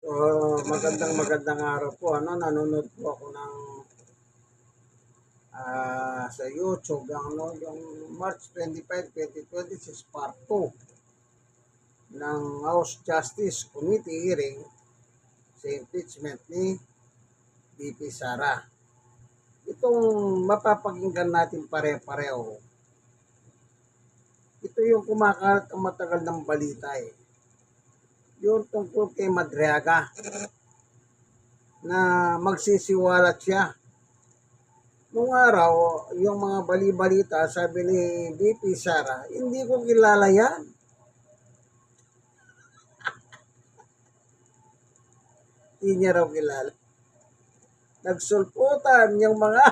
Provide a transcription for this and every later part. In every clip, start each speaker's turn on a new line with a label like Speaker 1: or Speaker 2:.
Speaker 1: Magandang araw po. Nanonood po ako ng sa YouTube yung March 25, 2026 Part 2 ng House Justice Committee hearing sa impeachment ni VP Sara. Itong mapapakinggan natin pare-pareho. Ito yung kumakalat ang matagal ng balita Yung tungkol kay Madriaga na magsisiwalat siya. Nung araw, yung mga bali-balita, sabi ni VP Sara, hindi ko kilala yan. Hindi niya raw kilala. Nagsulputan yung mga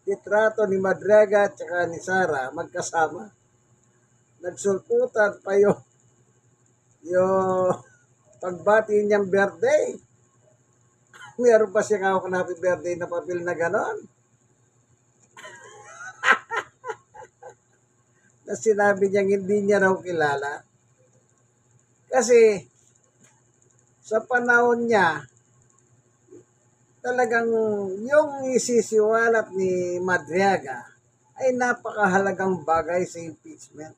Speaker 1: litrato ni Madriaga at saka ni Sara magkasama. Nagsulputan pa yung pagbati niyang birthday. Meron pa siyang hawak na happy birthday na papel na ganon. Na sinabi niyang hindi niya raw kilala. Kasi sa panahon niya, talagang yung isisiwalat ni Madriaga ay napakahalagang bagay sa impeachment.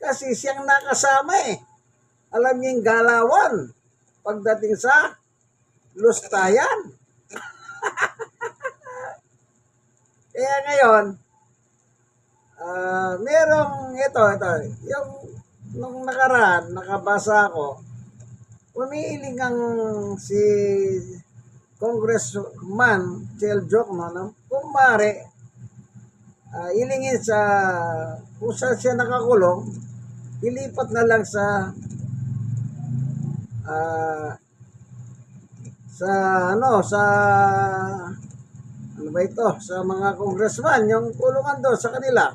Speaker 1: Kasi siyang nakasama Alam niya yung galawan pagdating sa lustayan. Kaya ngayon, merong ito, yung nung nakaraan, nakabasa ako, umiiling ang si Congressman Chel Jokno na kung maaari, ilingin sa kung saan siya nakakulong, ilipat na lang sa mga congressman, yung kulungan doon sa kanila.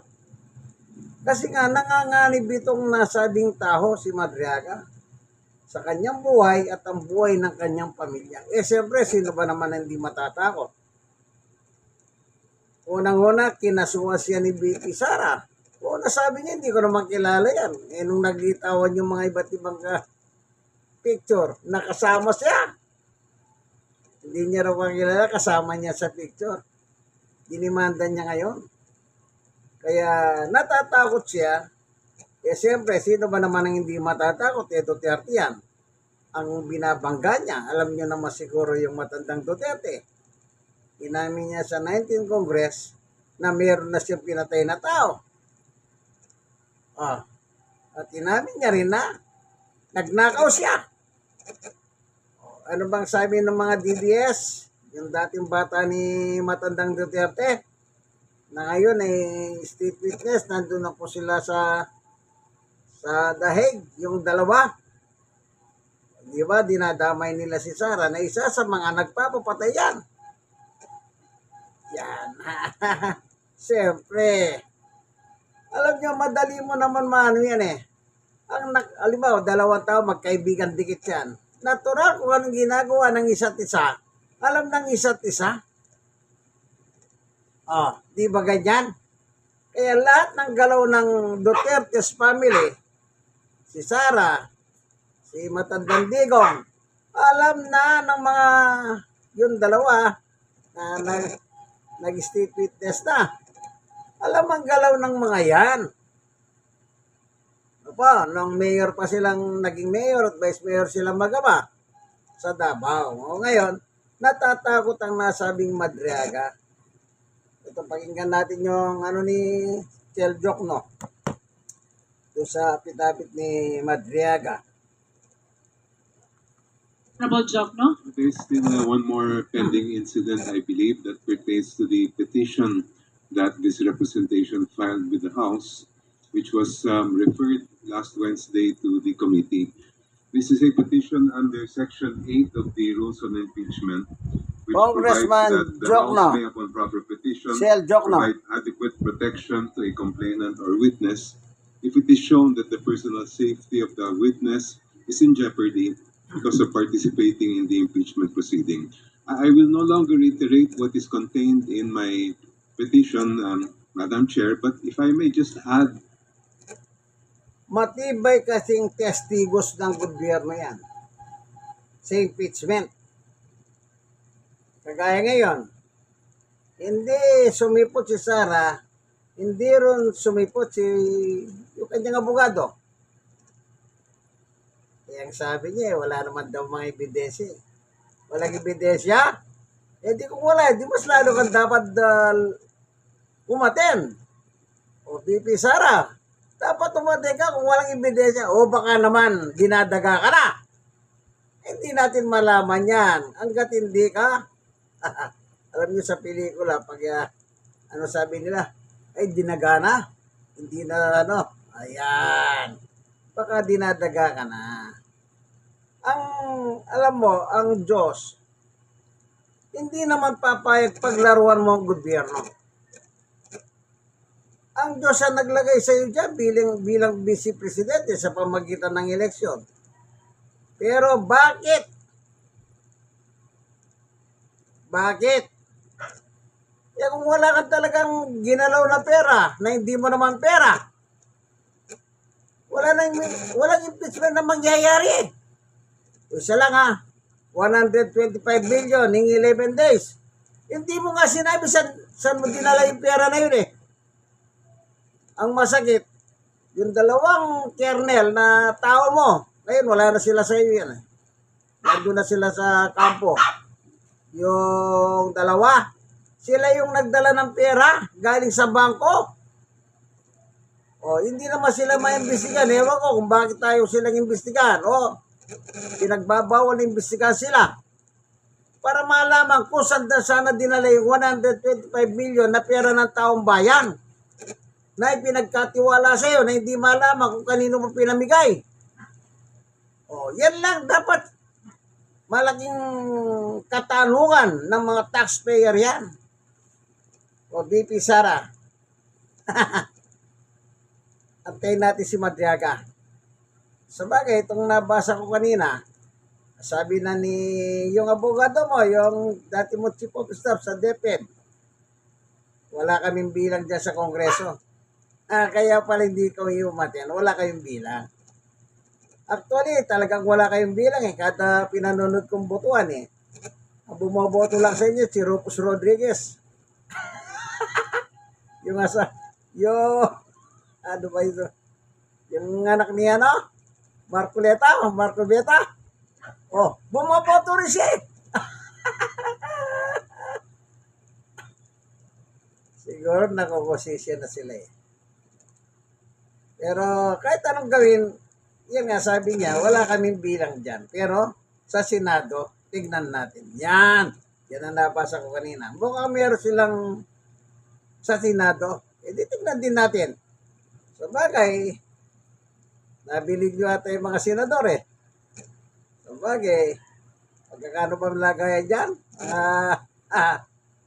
Speaker 1: Kasi nga, nanganganib itong nasabing tao, si Madriaga, sa kanyang buhay at ang buhay ng kanyang pamilya. Siyempre, sino ba naman hindi matatakot? Unang-una, kinasuha siya ni VP Sara. Sabi niya, hindi ko naman kilala yan. Nung naglitawan yung mga iba't ibang picture, nakasama siya. Hindi niya raw kakilala, kasama niya sa picture. Dinimanda niya ngayon. Kaya natatakot siya. Siyempre, sino ba naman ang hindi matatakot? Duterte yan. Ang binabangga niya, alam niyo naman siguro yung matandang Duterte. Inamin niya sa 19th Congress na mayroon na siyang pinatay na tao. At inamin niya rin na nagnakaw siya. Ano bang sabi ng mga DDS? Yung dating bata ni matandang Duterte, na ngayon state witness, nandun na po sila sa The Hague, yung dalawa. Di ba, dinadamay nila si Sara na isa sa mga nagpapapatay yan. Yan. Siyempre. Alam nyo, madali mo naman maano yan halimbawa, dalawang tao, magkaibigan dikit yan. Natural kung anong ginagawa ng isa't isa. Alam ng isa't isa. Di ba ganyan? Kaya lahat ng galaw ng Duterte's family, si Sara, si Matandang Digong, alam na ng mga yung dalawa na nag-state witness na. Alam ang galaw ng mga yan. Nung mayor pa silang naging mayor at vice mayor silang magama sa Davao. Ngayon, natatakot ang nasabing Madriaga. Ito, pakinggan natin yung ni Chel Jokno doon sa pitapit ni Madriaga.
Speaker 2: Jokno?
Speaker 3: There's still one more pending incident, I believe, that pertains to the petition that this representation filed with the House, which was referred last Wednesday to the committee. This is a petition under Section 8 of the Rules on Impeachment, which provides that the House may, upon proper petition, provide adequate protection to a complainant or witness if it is shown that the personal safety of the witness is in jeopardy because of participating in the impeachment proceeding. I will no longer reiterate what is contained in my petition, Madam Chair, but if I may just add.
Speaker 1: Matibay kasing testigos ng gobyerno yan. sa impeachment. Kagaya ngayon, hindi sumipot si Sara, hindi rin sumipot si yung kanyang abogado. Kaya ang sabi niya, wala naman daw mga ebidensya. Walang ebidensya? Di kung wala, di mas lalo kang dapat umaten. O VP Sara, dapat umaten ka kung walang ebidensya. O baka naman, dinadaga ka na. Hindi natin malaman yan. Hanggat hindi ka, alam niyo sa pelikula, pag ano sabi nila, ay dinaga na. Hindi na ayan. Baka dinadaga ka na. Alam mo, ang Diyos, hindi naman papayag paglaruan mo ang gobyerno. Ang Diyos ang naglagay sa iyo dyan bilang vice presidente sa pamagitan ng eleksyon. Pero bakit? Bakit? Kung wala kang talagang ginalaw na pera, na hindi mo naman pera, walang impeachment na mangyayari. Isa lang 125 million in 11 days. Hindi mo nga sinabi saan mo dinala yung pera na yun eh. Ang masakit, yung dalawang kernel na tao mo, ngayon wala na sila sa iyo yan eh. Nandun na sila sa kampo. Yung dalawa, sila yung nagdala ng pera galing sa bangko. Hindi naman sila maimbestigan. Ewan ko kung bakit tayo silang imbestigan. Pinagbabawal na imbestigan sila. Para malaman kung saan sana dinala yung 125 million na pera ng taong bayan na ipinagkatiwala sa iyo na hindi malaman kung kanino mo pinamigay. Yan lang dapat malaking katanungan ng mga taxpayer yan. VP Sara. Antayin natin si Madriaga. Sabagay, itong nabasa ko kanina, sabi na ni yung abogado mo, yung dati mo chief of staff sa DepEd, wala kaming bilang dyan sa Kongreso. Kaya pala hindi ko umaten, wala kayong bilang. Actually, talagang wala kayong bilang eh. Kada pinanonood kong botohan eh. Ang bumoboto lang sa inyo, si Rufus Rodriguez. Ano ba ito? Yung anak niya, Marco Beta. Bumoboto rin siya eh. Siguro nakokosisyon na sila eh. Pero kahit anong gawin, yan nga sabi niya, wala kaming bilang dyan. Pero sa Senado, tignan natin. Yan ang nabasa ko kanina. Mukhang meron silang sa Senado. Tignan din natin. So bagay, nabilig nyo ata yung mga senador eh. So bagay, pagkakano ba malagayan dyan?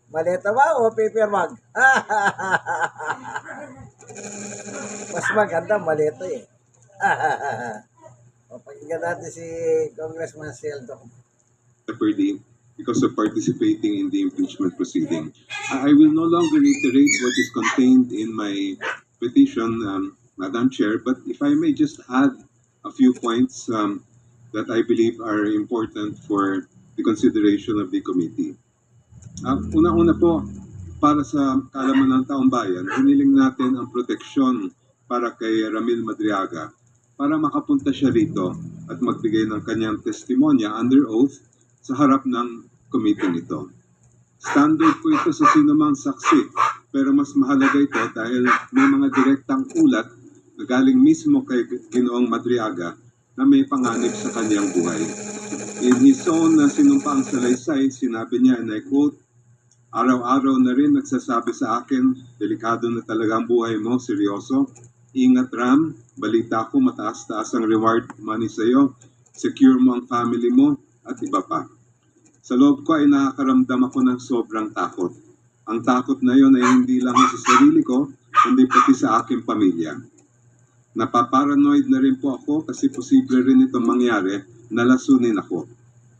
Speaker 1: Maleta ba o paper bag? Mas maganda maleta eh. Pakinggan natin si Congressman Sheldon.
Speaker 3: Because of participating in the impeachment proceeding. I will no longer reiterate what is contained in my petition, Madam Chair, but if I may just add a few points that I believe are important for the consideration of the committee. Una-una po, para sa kaalaman ng taong bayan, hiniling natin ang proteksyon para kay Ramil Madriaga para makapunta siya rito at magbigay ng kanyang testimonya under oath sa harap ng committee nito. Standard po ito sa sinumang saksi, pero mas mahalaga ito dahil may mga direktang ulat na galing mismo kay Ginoong Madriaga na may panganib sa kanyang buhay. In his own sinumpaang salaysay, sinabi niya, and I quote, "Araw-araw na rin nagsasabi sa akin, delikado na talaga ang buhay mo, seryoso. Ingat Ram, balita ko mataas-taas ang reward money sa iyo, secure mo ang family mo, at iba pa." Sa loob ko ay nakakaramdam ako ng sobrang takot. Ang takot na yon ay hindi lang sa sarili ko, kundi pati sa aking pamilya. Napaparanoid na rin po ako kasi posible rin itong mangyari na lasunin ako.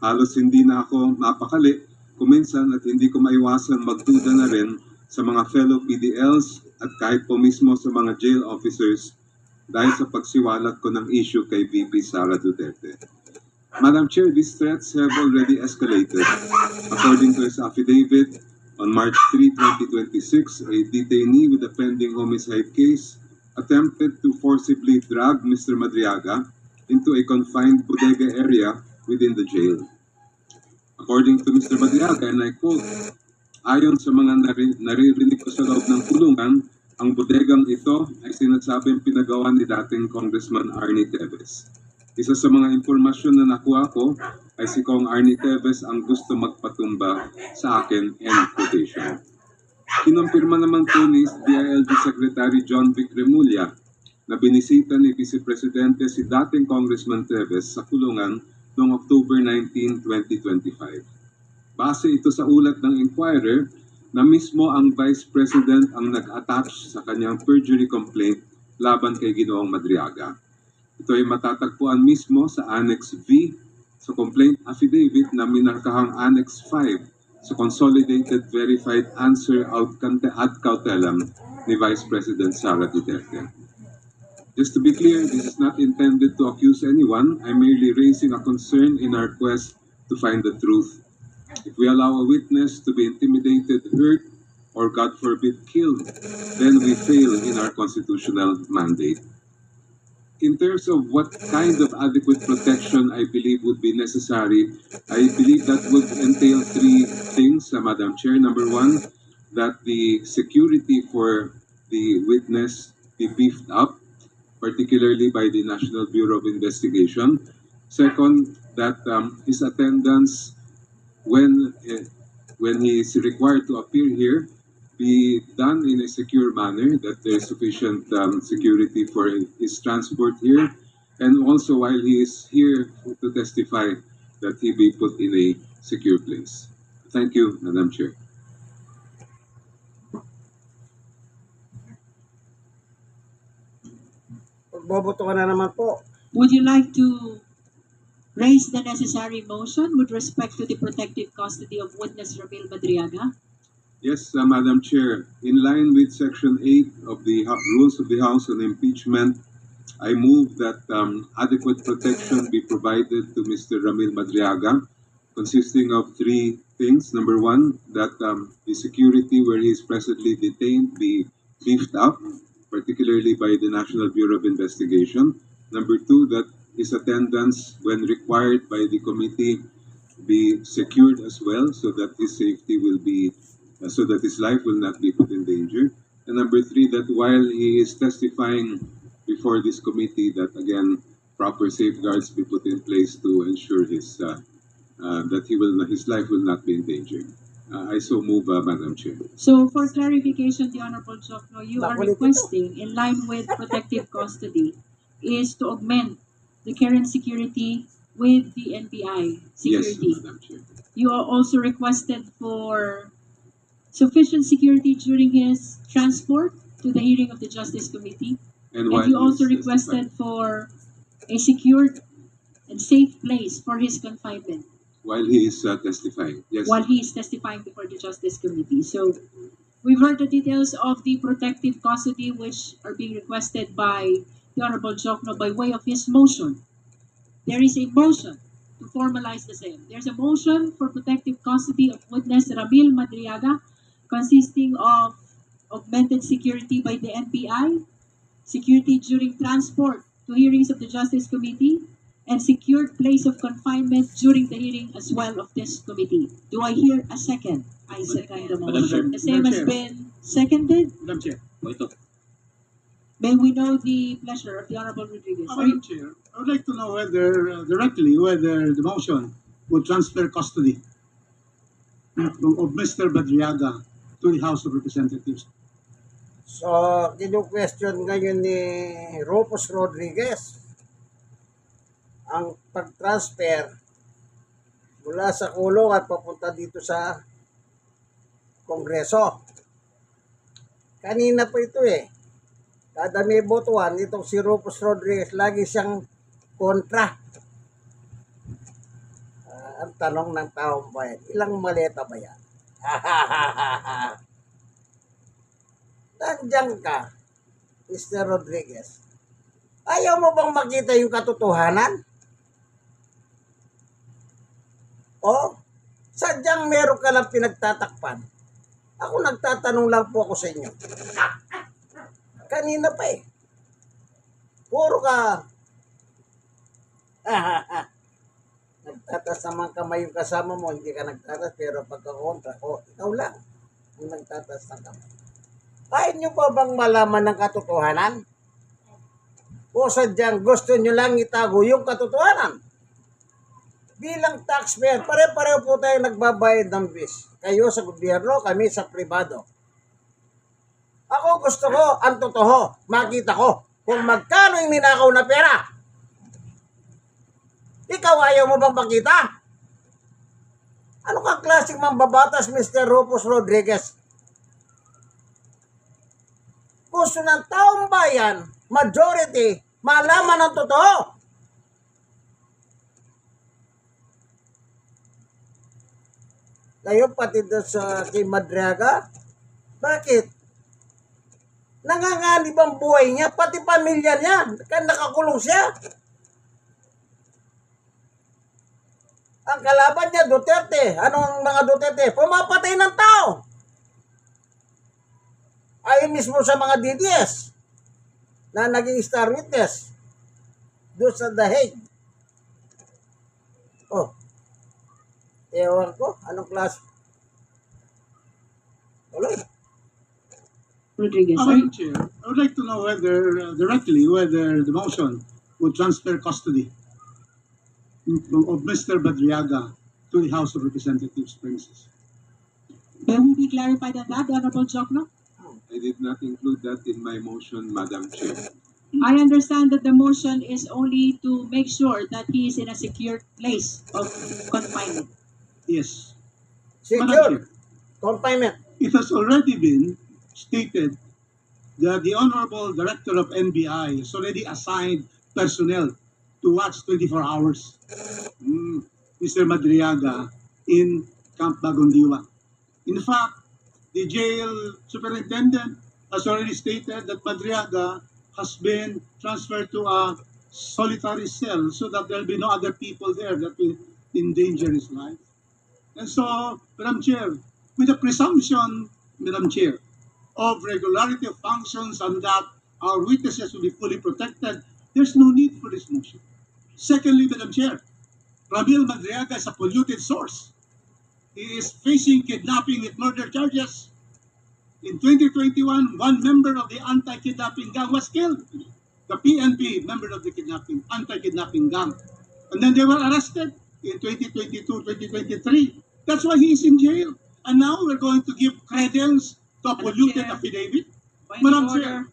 Speaker 3: Halos hindi na ako mapakali kuminsan at hindi ko maiwasan magduda na rin sa mga fellow PDLs at kahit po mismo sa mga jail officers dahil sa pagsiwalat ko ng issue kay VP Sara Duterte. Madam Chair, these threats have already escalated. According to his affidavit, on March 3, 2026, a detainee with a pending homicide case attempted to forcibly drag Mr. Madriaga into a confined bodega area within the jail. According to Mr. Madriaga, and I quote, ayon sa mga naririnig ko sa loob ng kulungan, ang bodegang ito ay sinasabing pinagawa ni dating Congressman Arnie Teves. Isa sa mga impormasyon na nakuha ko ay si Kong Arnie Teves ang gusto magpatumba sa akin, end quotation. Kinumpirma naman po ni DILG Secretary John Vic Remulla na binisita ni Vice Presidente si dating Congressman Teves sa kulungan noong October 19, 2025. Base ito sa ulat ng Inquirer na mismo ang Vice President ang nag-attach sa kanyang perjury complaint laban kay Ginoong Madriaga. Ito ay matatagpuan mismo sa Annex V sa complaint affidavit na minarkahang Annex 5 sa Consolidated Verified Answer ad cautelam ni Vice President Sara Duterte. Just to be clear, this is not intended to accuse anyone. I'm merely raising a concern in our quest to find the truth. If we allow a witness to be intimidated, hurt, or God forbid, killed, then we fail in our constitutional mandate. In terms of what kind of adequate protection I believe would be necessary, I believe that would entail three things, Madam Chair. Number one, that the security for the witness be beefed up, particularly by the National Bureau of Investigation. Second, that his attendance when he is required to appear here be done in a secure manner, that there is sufficient security for his transport here, and also while he is here to testify, that he be put in a secure place. Thank you, Madam Chair.
Speaker 1: Magboboto ka na naman po.
Speaker 2: Would you like to raise the necessary motion with respect to the protective custody of witness Ramil Madriaga?
Speaker 3: Yes, Madam Chair. In line with Section 8 of the Rules of the House on Impeachment, I move that adequate protection be provided to Mr. Ramil Madriaga, consisting of three things. Number one, that the security where he is presently detained be beefed up, particularly by the National Bureau of Investigation. Number two, that his attendance, when required by the committee, be secured as well, so that his safety will be, so that his life will not be put in danger. And number three, that while he is testifying before this committee, that again, proper safeguards be put in place to ensure his his life will not be in danger. I so move, Madam Chair.
Speaker 2: So for clarification, the Honorable Jokno, you are requesting, in line with protective custody, is to augment the current security with the NBI security.
Speaker 3: Yes, Madam Chair.
Speaker 2: You are also requested for sufficient security during his transport to the hearing of the Justice Committee.
Speaker 3: And
Speaker 2: And you also requested for a secured and safe place for his confinement
Speaker 3: while he is testifying. Yes.
Speaker 2: while he is testifying before the Justice Committee. So we've heard the details of the protective custody which are being requested by the Honorable Jokno by way of his motion. There is a motion to formalize the same. There's a motion for protective custody of witness Ramil Madriaga, consisting of augmented security by the NBI, security during transport to hearings of the Justice Committee, and secured place of confinement during the hearing as well of this committee. Do I hear a second? I second the
Speaker 4: Madam Chair.
Speaker 2: motion. The same has been seconded.
Speaker 4: Madam Chair, ito.
Speaker 2: May we know the pleasure of the Honorable Rodriguez? Are you-
Speaker 4: Madam Chair, I would like to know whether whether the motion would transfer custody of Mr. Madriaga to the House of Representatives.
Speaker 1: So, kinu-question ngayon ni Rufus Rodriguez ang pag-transfer mula sa kulong at papunta dito sa Kongreso. Kanina pa ito eh. Kada may botohan, itong si Rufus Rodriguez, lagi siyang kontra. Ang tanong ng taong bayan, ilang maleta ba yan? Nandiyan ka, Mr. Rodriguez. Ayaw mo bang makita yung katotohanan? O, sadyang meron ka lang pinagtatakpan. Ako nagtatanong lang po ako sa inyo. Kanina pa eh. Puro ka. Nagtatas naman kamay yung kasama mo, hindi ka nagtatas, pero pagkakontra, ikaw lang ang nagtatas ng kamay. Kaya nyo pa bang malaman ng katotohanan? O sadyang gusto nyo lang itago yung katotohanan? Bilang taxpayer, pare-pareho po tayo nagbabayad ng bis. Kayo sa gobyerno, kami sa pribado. Ako gusto ko, ang totoo, makita ko kung magkano yung ninakaw na pera. Ikaw ayaw mo bang makita? Ano ka klaseng mambabatas, Mr. Rufus Rodriguez? Gusto ng taong bayan, majority, malaman ang totoo. Kayo pati doon sa kay Madriaga, bakit? Nanganganib ang buhay niya, pati pamilya niya, nakakulong siya. Ang kalaban niya, Duterte. Anong mga Duterte? Pumapatay ng tao. Ayon mismo sa mga DDS na naging star witness doon sa The Hague. Oh, ewan ko, anong klase? Wala.
Speaker 2: Rodriguez,
Speaker 4: Madam Chair, I would like to know whether the motion would transfer custody of Mr. Badriaga to the House of Representatives premises.
Speaker 2: will we be clarified on that, Honorable Jokno?
Speaker 3: I did not include that in my motion, Madam Chair.
Speaker 2: I understand that the motion is only to make sure that he is in a secure place of confinement.
Speaker 4: Yes. Madam Chair,
Speaker 1: Secure. Confinement.
Speaker 4: it has already been stated that the Honorable Director of NBI has already assigned personnel to watch 24 hours Mr. Madriaga in Camp Bagondiwa. In fact, the jail superintendent has already stated that Madriaga has been transferred to a solitary cell so that there will be no other people there that will endanger his life. And so, Madam Chair, with the presumption, Madam Chair, of regularity of functions and that our witnesses will be fully protected, there's no need for this motion. Secondly, Madam Chair, Ramil Madriaga is a polluted source. He is facing kidnapping and murder charges. In 2021, one member of the anti-kidnapping gang was killed. The PNP, member of the anti-kidnapping gang. And then they were arrested in 2022, 2023. That's why he is in jail. And now we're going to give credence to a
Speaker 2: Madam
Speaker 4: polluted
Speaker 2: Chair,
Speaker 4: affidavit.
Speaker 2: Point
Speaker 4: Madam
Speaker 2: of
Speaker 4: Chair,
Speaker 2: order.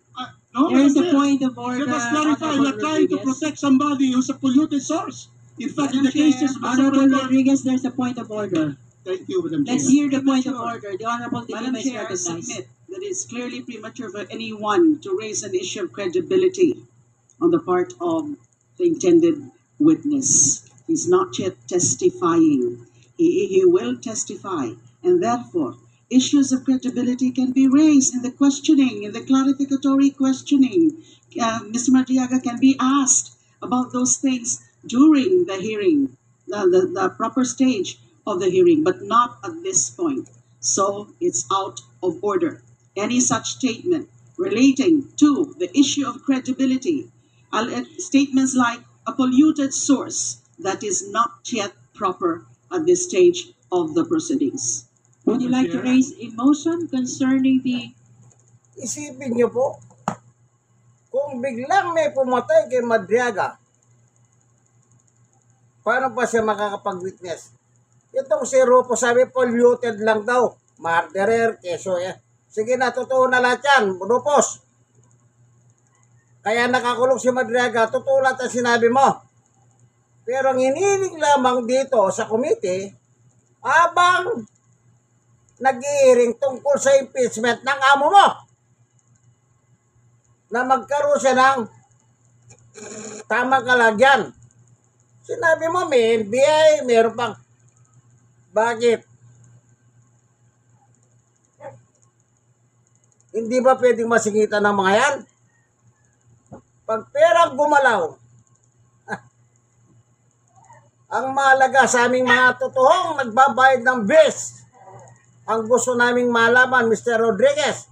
Speaker 4: no,
Speaker 2: There is
Speaker 4: Madam
Speaker 2: a
Speaker 4: Chair.
Speaker 2: point of order.
Speaker 4: Let us clarify,
Speaker 2: Honorable
Speaker 4: we're trying to
Speaker 2: Rodriguez.
Speaker 4: protect somebody who's a polluted source. In fact, in
Speaker 2: Madam
Speaker 4: the cases
Speaker 2: Chair,
Speaker 4: of the
Speaker 2: Honorable
Speaker 4: Supreme Court,
Speaker 2: Rodriguez, there's a point of order.
Speaker 4: thank you, Madam Chair.
Speaker 2: Let's hear the point of order. The Honorable
Speaker 5: Madam
Speaker 2: Dilima is
Speaker 5: Chair, I
Speaker 2: recognized.
Speaker 5: submit that it's clearly premature for anyone to raise an issue of credibility on the part of the intended witness. He's not yet testifying. He will testify, and therefore, issues of credibility can be raised in the questioning, in the clarificatory questioning. Mr. Madriaga can be asked about those things during the hearing, the proper stage of the hearing, but not at this point. So it's out of order. Any such statement relating to the issue of credibility, statements like a polluted source, that is not yet proper at this stage of the proceedings.
Speaker 2: Would you like to
Speaker 4: Chair.
Speaker 2: raise a motion concerning the
Speaker 1: Isipin niyo po, kung biglang may pumatay kay Madriaga, paano pa siya makakapag-witness? Itong si Rufo sabi, polluted lang daw. Murderer, keso yan. Sige na, totoo na lahat yan, Rufus. Kaya nakakulong si Madriaga, totoo lahat ang sinabi mo. Pero ang hiniling lamang dito sa committee, habang nag-hearing tungkol sa impeachment ng amo mo, na magkaroon siya ng tamang kalagyan. Sinabi mo, may NBI, meron pang. Bakit? Hindi ba pwedeng masingitan ng mga yan? Pag perang gumalaw, Ang mahalaga sa aming mga totoong nagbabayad ng bills, ang gusto naming malaman, Mr. Rodriguez,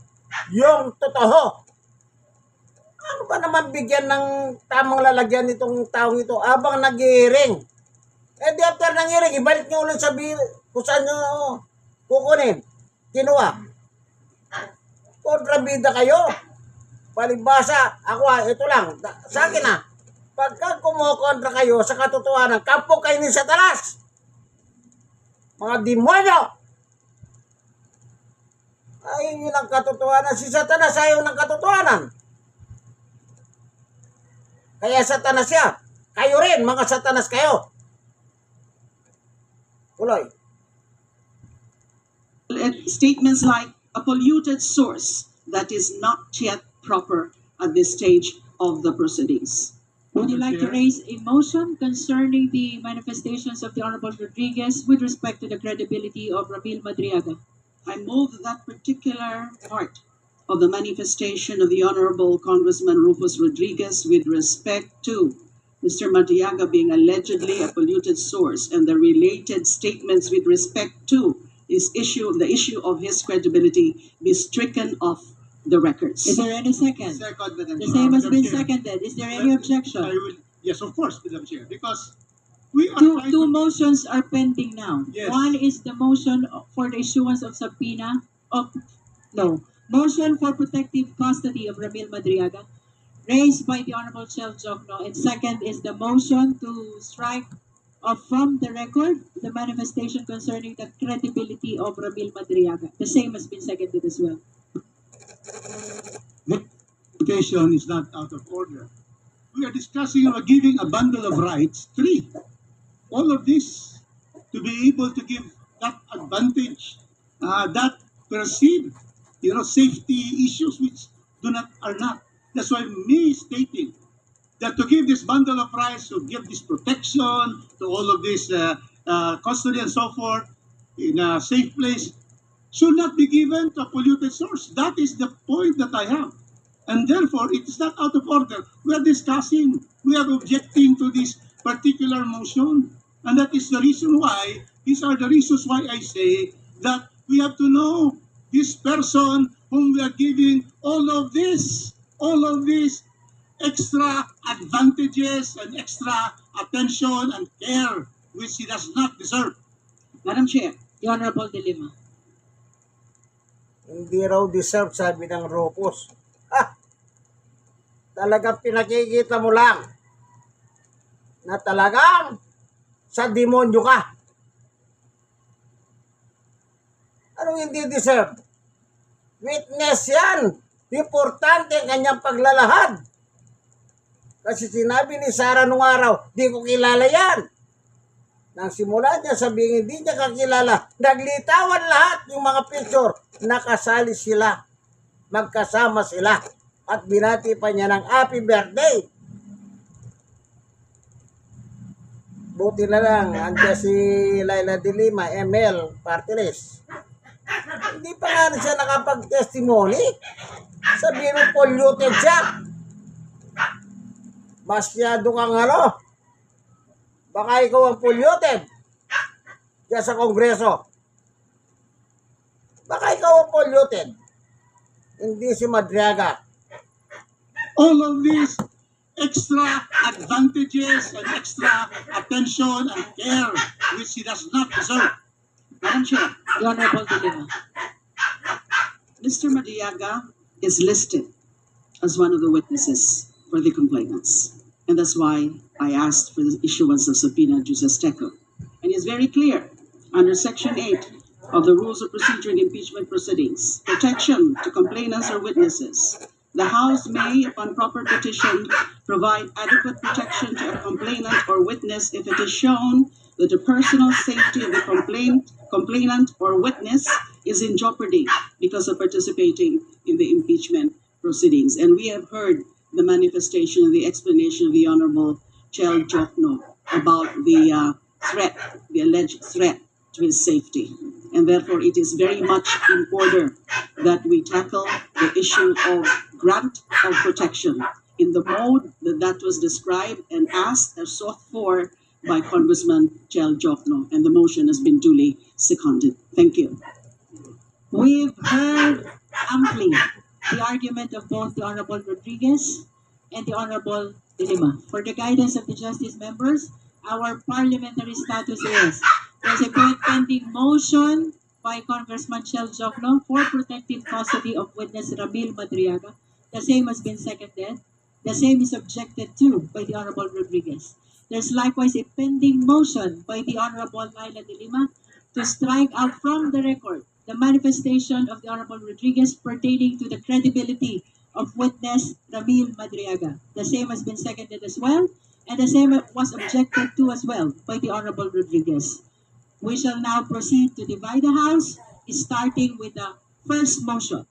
Speaker 1: yung totoo. Ano ba naman bigyan ng tamang lalagyan nitong taong ito abang nag-hearing? Eh di after ng hearing, ibalik nyo ulit sa kung saan nyo kukunin. Kinuha. Kontrabida kayo. Palibasa, ako ito lang, sa akin pagka kumukontra kayo sa katotohanan, kapok kayo ni Satanas. Mga demonyo! Ay, yun ang katotohanan. Si Satanas ayaw ng katotohanan. Kaya Satanas siya. Kayo rin, mga Satanas kayo. Tuloy.
Speaker 5: Statements like a polluted source that is not yet proper at this stage of the proceedings.
Speaker 2: Would you like to raise a motion concerning the manifestations of the Honorable Rodriguez with respect to the credibility of Ramil Madriaga?
Speaker 5: I move that particular part of the manifestation of the Honorable Congressman Rufus Rodriguez with respect to Mr. Madriaga being allegedly a polluted source and the related statements with respect to the issue of his credibility be stricken off the records.
Speaker 2: Is there any second?
Speaker 4: Second, Madam
Speaker 2: The
Speaker 4: Chair.
Speaker 2: same has been
Speaker 4: Madam Chair.
Speaker 2: seconded. Is there any objection?
Speaker 4: I will, yes, of course, Madam Chair, because we are
Speaker 2: Two
Speaker 4: trying to...
Speaker 2: motions are pending now.
Speaker 4: Yes.
Speaker 2: One is the motion for the issuance of subpoena motion for protective custody of Ramil Madriaga, raised by the Honorable Chel Jokno, and second is the motion to strike from the record the manifestation concerning the credibility of Ramil Madriaga. The same has been seconded as well.
Speaker 4: The application is not out of order. We are discussing about giving a bundle of rights, 3. All of this to be able to give that advantage, that perceived, safety issues which are not. That's why me stating that to give this bundle of rights, to give this protection, to all of this custody and so forth in a safe place, should not be given to a polluted source. That is the point that I have. And therefore, it is not out of order. We are discussing, we are objecting to this particular motion. And that is the reason why, these are the reasons why I say that we have to know this person whom we are giving all of these extra advantages and extra attention and care which he does not deserve.
Speaker 5: Madam Chair,
Speaker 2: The Honorable De Lima.
Speaker 1: Hindi raw deserve, sabi ng Rufus. Talagang pinakikita mo lang na talagang sa demonyo ka. Anong hindi deserve? Witness yan. Importante ang kanyang paglalahad. Kasi sinabi ni Sarah nung araw, di ko kilala yan. Nang simula niya sabihin, hindi niya kakilala. Naglitawan lahat yung mga picture. Nakasali sila. Magkasama sila. At binati pa niya ng happy birthday. Buti na lang, andiyan si Laila de Lima, ML, party list. Hindi pa nga siya nakapag-testimony. Sabihin mo, polluted siya. Masyado kang baka ikaw ang polluted diyan sa Kongreso. Baka ikaw ang polluted. Hindi si Madriaga.
Speaker 4: All of these extra advantages and extra attention and care which he does not deserve.
Speaker 5: Madam Chair,
Speaker 2: The Honorable De Lima.
Speaker 5: Mr. Madriaga is listed as one of the witnesses for the complainants. And that's why I asked for the issuance of subpoena jus teco. And it's very clear under Section 8 of the Rules of Procedure in Impeachment Proceedings, protection to complainants or witnesses. The House may, upon proper petition, provide adequate protection to a complainant or witness if it is shown that the personal safety of the complainant or witness is in jeopardy because of participating in the impeachment proceedings. And we have heard the manifestation and the explanation of the Honorable Chel Jokno about the alleged threat to his safety. And therefore, it is very much in order that we tackle the issue of grant of protection in the mode that was described and asked or sought for by Congressman Chel Jokno, and the motion has been duly seconded. Thank you.
Speaker 2: We've heard amply the argument of both the Honorable Rodriguez and the Honorable De Lima. For the guidance of the justice members, our parliamentary status is there's a current pending motion by Congressman Chel Jokno for protective custody of witness Ramil Madriaga. The same has been seconded. The same is objected to by the Honorable Rodriguez. There's likewise a pending motion by the Honorable Laila De Lima to strike out from the record the manifestation of the Honorable Rodriguez pertaining to the credibility of witness Ramil Madriaga. The same has been seconded as well, and the same was objected to as well by the Honorable Rodriguez. We shall now proceed to divide the House, starting with the first motion.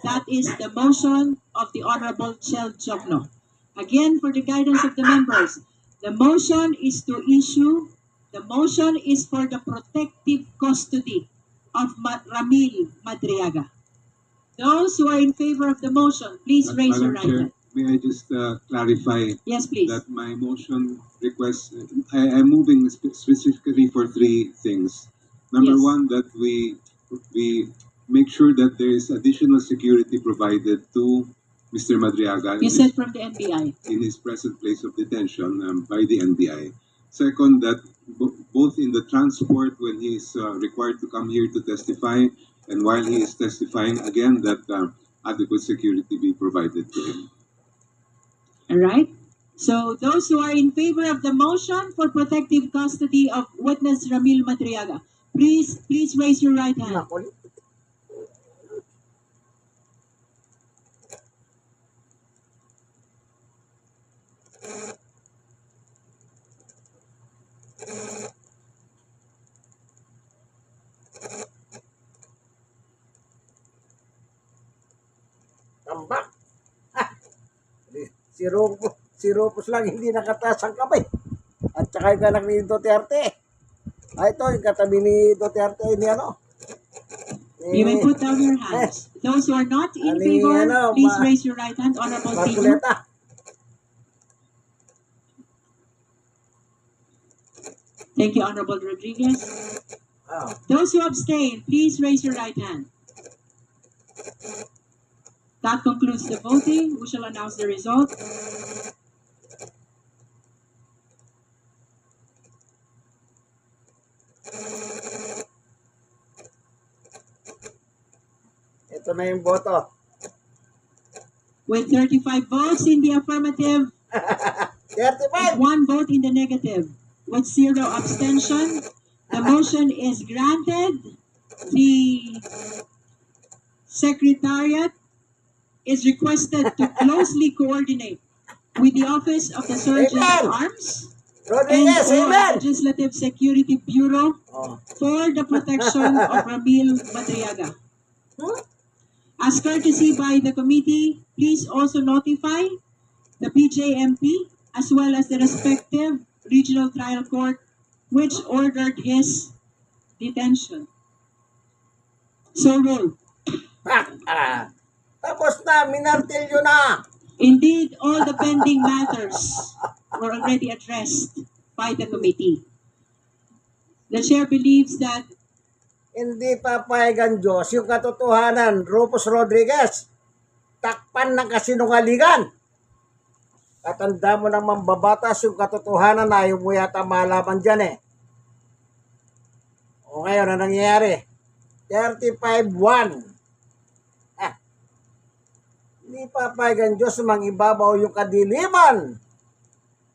Speaker 2: That is the motion of the Honorable Chel Jokno. Again, for the guidance of the members, the motion is for the protective custody of Ramil Madriaga. Those who are in favor of the motion, please raise your right
Speaker 3: Madam Chair,
Speaker 2: hand.
Speaker 3: may I just clarify
Speaker 2: Yes, please.
Speaker 3: that my motion requests, I'm moving specifically for three things. Number
Speaker 2: Yes.
Speaker 3: one, that we make sure that there is additional security provided to Mr. Madriaga
Speaker 2: You said from the NBI.
Speaker 3: in his present place of detention by the NBI. Second, that both in the transport when he is required to come here to testify and while he is testifying, again, that adequate security be provided to him.
Speaker 2: All right? So those who are in favor of the motion for protective custody of witness Ramil Madriaga, please raise your right hand.
Speaker 1: Nakulit. Tambak. Ah, si Rufus lang hindi nakataas ang kamay. At saka yung anak ni Duterte. Ito, yung katabi ni Duterte, ni ano?
Speaker 2: You may put down your hands. Those who are not in
Speaker 1: Ani,
Speaker 2: favor,
Speaker 1: ano,
Speaker 2: please raise your right hand. Honorable Tito.
Speaker 1: Marcoleta.
Speaker 2: Thank you, Honorable Rodriguez.
Speaker 1: Ah,
Speaker 2: Those who abstain, please raise your right hand. That concludes the voting. We shall announce the result.
Speaker 1: ito na yung boto.
Speaker 2: With 35 votes in the affirmative,
Speaker 1: 35.
Speaker 2: 1 vote in the negative, with 0 abstention, the motion is granted. The Secretariat is requested to closely coordinate with the Office of the Surgeon at Arms and
Speaker 1: Rodriguez,
Speaker 2: or
Speaker 1: amen.
Speaker 2: Legislative Security Bureau
Speaker 1: Oh.
Speaker 2: for the protection of Ramil Madriaga. As courtesy by the committee, please also notify the PJMP as well as the respective regional trial court which ordered his detention. So ruled.
Speaker 1: Tapos na, minartilyo na.
Speaker 2: Indeed, all the pending matters were already addressed by the committee. The chair believes that
Speaker 1: Hindi papayagan Diyos yung katotohanan, Rufus Rodriguez. Takpan ng kasinungalingan. Katanda mo ng mambabatas yung katotohanan na ayaw mo yata malaman dyan eh. O ngayon, ano nangyayari? 35-1. Hindi papayagan Diyos mangibabaw yung kadiliman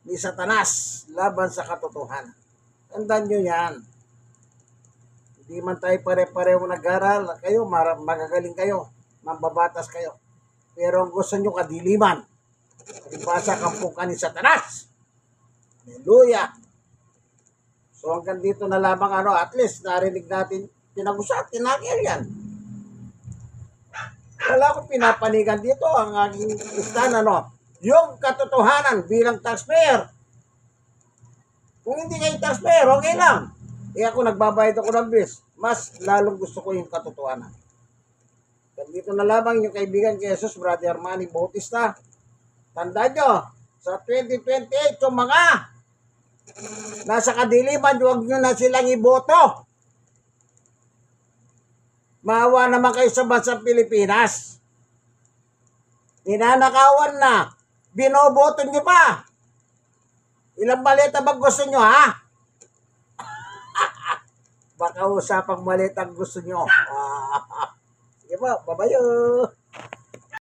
Speaker 1: ni Satanas laban sa katotohanan. Tandaan nyo yan. Hindi man tayo pare-pareho nag-aral. Kayo, magagaling kayo. Mambabatas kayo. Pero ang gusto nyo kadiliman. Ibasa kampukan ni Satanas. Hallelujah. So hanggang dito na lamang at least narinig natin, pinag-usap, tinagil yan. Wala akong pinapanigan dito ang aking istan, yung katotohanan bilang taxpayer. Kung hindi kayo taxpayer, okay lang. Ako nagbabayad ako ng bis. Mas lalong gusto ko yung katotohanan. Dito na lamang yung kaibigan kay Jesus, Brother Manny Bautista. Tandaan nyo, sa 2028, yung mga Nasa kadiliman, huwag nyo na silang iboto. Maawa naman kayo sa bansang Pilipinas. Ninanakawan na. Binoboto nyo pa. Ilang maleta ba gusto nyo, ha? Baka usapang maleta gusto nyo. Sige po, babayo.